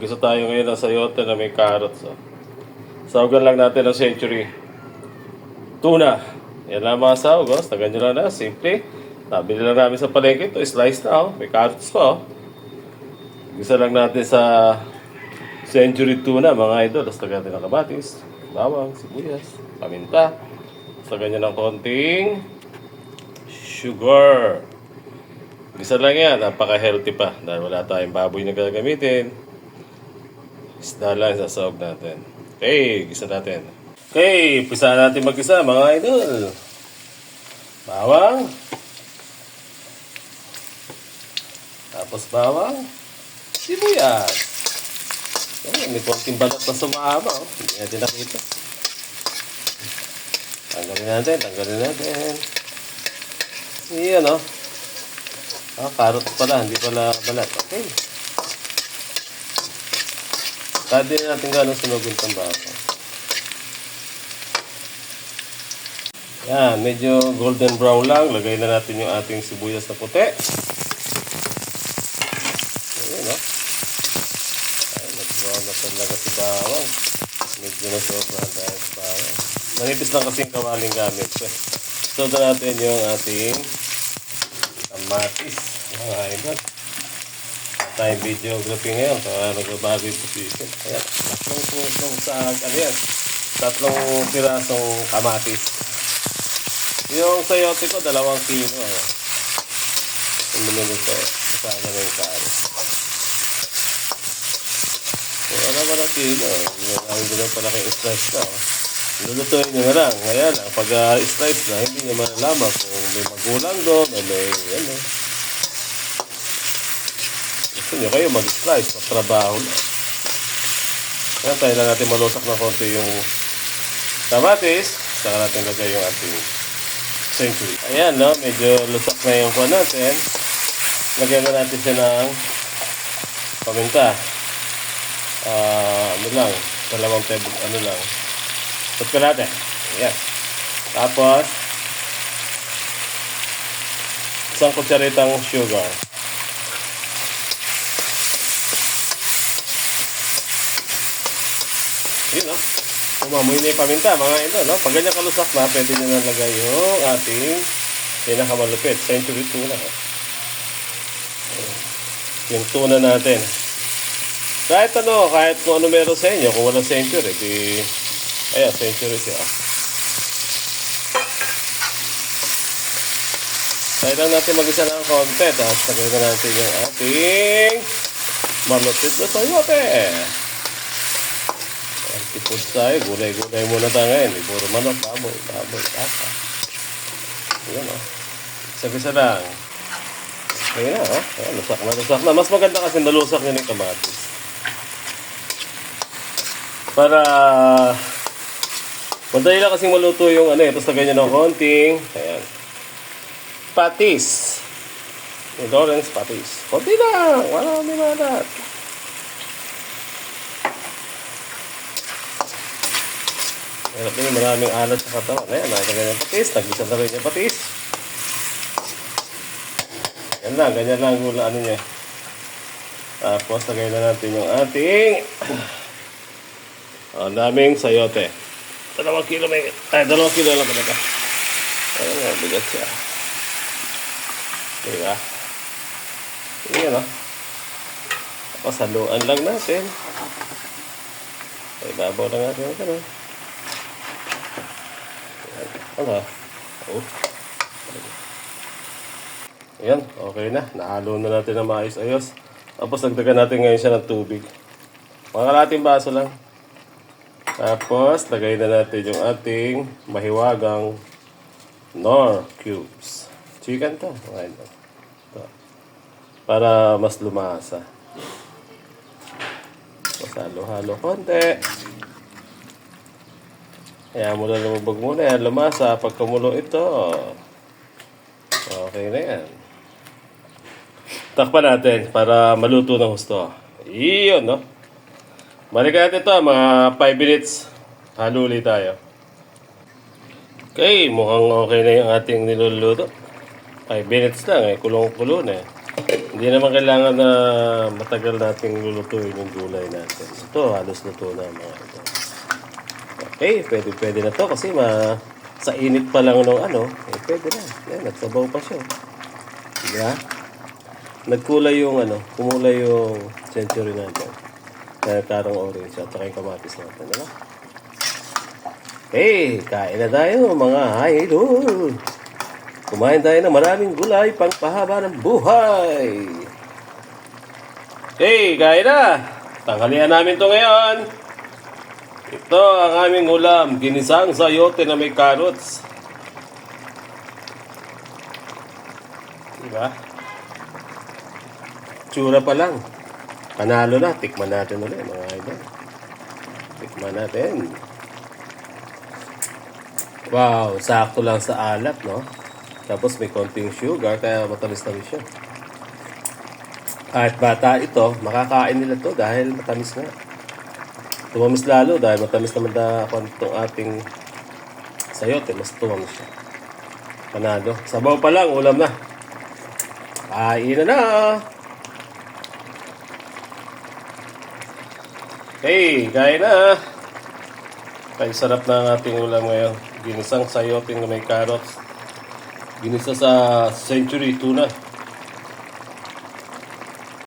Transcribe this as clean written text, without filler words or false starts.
Mag-isa tayo ngayon ng sayote na may carrots. Oh. Sawagan lang natin ng century. Tuna. Yan lang mga sawag. Oh. Tagan nyo lang na. Simple. Nabili lang namin sa palengke. Ito, slice na. Oh. May carrots pa. Oh. Isa lang natin sa century tuna mga idol. Tapos tagan natin ng kamatis, bawang, sibuyas, paminta. Tapos tagan nyo ng konting sugar. Isa lang yan. Napaka-healthy pa. Dahil wala tayong baboy na gagamitin. Isda lang sa sawag natin. Okay, gisa natin. Okay, pisa natin mag-isa mga idol. Bawang. Tapos bawang. Sibuyas. Okay, may konting balat na sumama. Oh. Hindi natin nakita. Tanggalin natin. Iyan oh. Carrot pala, hindi pala balat. Okay. Kada natin gano'ng sunugin itong baka. Yan, medyo golden brown lang. Lagay na natin yung ating sibuyas na puti. Ayan, no? Ay, nag-brown na talaga si bawang. Medyo na sobrang dahil sa bawang. Manipis lang kasi yung kawaling gamit. So, natin yung ating kamatis. Mga idol. Tayong videography ngayon. Kaya nagbabago yung position. Ayan, tatlong pirasong kamatis. Yung sayote ko, 2 kilo. Umili nito. Kasama na yung karo. Kung ano ba na kilo, yung gano'n pala kayo slice na. Lulutuin nyo na lang. Ngayon, pag slice na, hindi nyo malalaman kung may magulang doon o may ano. Gusto nyo kayo mag-slice, magtrabaho na. Ngayon, tayo lang natin malusak na konti yung kamatis. Saka natin lagay yung ating century. Ayan, no? Medyo lusak na yung kuha natin. Lagyan na natin siya ng paminta. Ano lang, 2 table, ano lang. Put ka natin. Ayan. Tapos, 1 kutsaritang sugar. Yun, no? Umamoy na yung paminta, mga ito, no? Pag ganyan kalusak na, pwede nyo nalagay yung ating pinakamalupit, century tuna. Yung tuna natin. Kahit kung ano meron sa inyo, kung walang century, di, ayan, century siya. Kaya lang natin mag-isa ng konti, tapos tagay na natin yung ating malupit na sayote. Tipod tayo, gulay-gulay muna tayo ngayon. Puro manok, baboy, kaka. Ayan, oh. Isa-isa lang. Ayan, oh. Ayan, lusak na. Mas maganda kasi nalusak nyo yung kamatis. Para madali lang kasing maluto yung ano, tapos lagay nyo ng konting, ayan, patis. Yung Lawrence patis. Konti lang, wala kami malat. Hirap din, maraming alat sa katawan. Ayan, nakagay ng patis. Nagisa na rin yung patis. Yan lang, ganyan lang gula ano niya. Tapos, lagay na natin yung ating daming sayote. 2 kilo may... 2 kilo lang talaga. Ayan, bigat siya. Diba? Ayan, o. Tapos, haluan lang natin. Ay, babaw lang natin. Ganun. Ano? Oh. Ayan, okay na. Nahalo na natin na maayos-ayos. Tapos lagdagan natin ngayon siya ng tubig. Mga kalating baso lang. Tapos lagay na natin yung ating mahiwagang Knorr cubes. Chicken to. Okay, ito. Para mas lumasa. Tapos halo-halo konti. Kaya mo na lumabag muna yan, lumasa. Pag kumulo ito, okay na yan. Takpan natin para maluto ng husto. Iyon, no? Balikan natin ito, mga 5 minutes. Halo ulit tayo. Okay, mukhang okay na yung ating niluluto. 5 minutes lang, kulong-kulo na. Hindi naman kailangan na matagal nating lulutuin yung gulay natin. Ito, halos luto na mga ito. Okay, pwede na to kasi sa init pa lang nung pwede na. Yan, nagsabaw pa siya. Diba? Nagkulay yung kumulay yung century natin. Kaya karang orange at saka yung kamatis natin. Diba? Okay, kain na tayo mga idol. Kumain tayo ng maraming gulay pang pahaba ng buhay. Okay, kain na. Tanghalian namin to ngayon. Ito ang aming ulam. Ginisang sayote na may carrots. Diba? Tsura pa lang. Panalo na. Tikman natin ulit mga idol. Tikman natin. Wow, sakto lang sa alat, no? Tapos may konting sugar, kaya matamis-tamis siya. Kahit bata ito, makakain nila to dahil matamis na. Tumamis lalo dahil matamis naman na itong ating sayote. Mas tumamis siya. Panalo. Sabaw pa lang, ulam na. Kain na! Hey, kain na! Ay, sarap na ang ating ulam ngayon. Ginisang sayote na may carrots. Ginisa sa Century Tuna.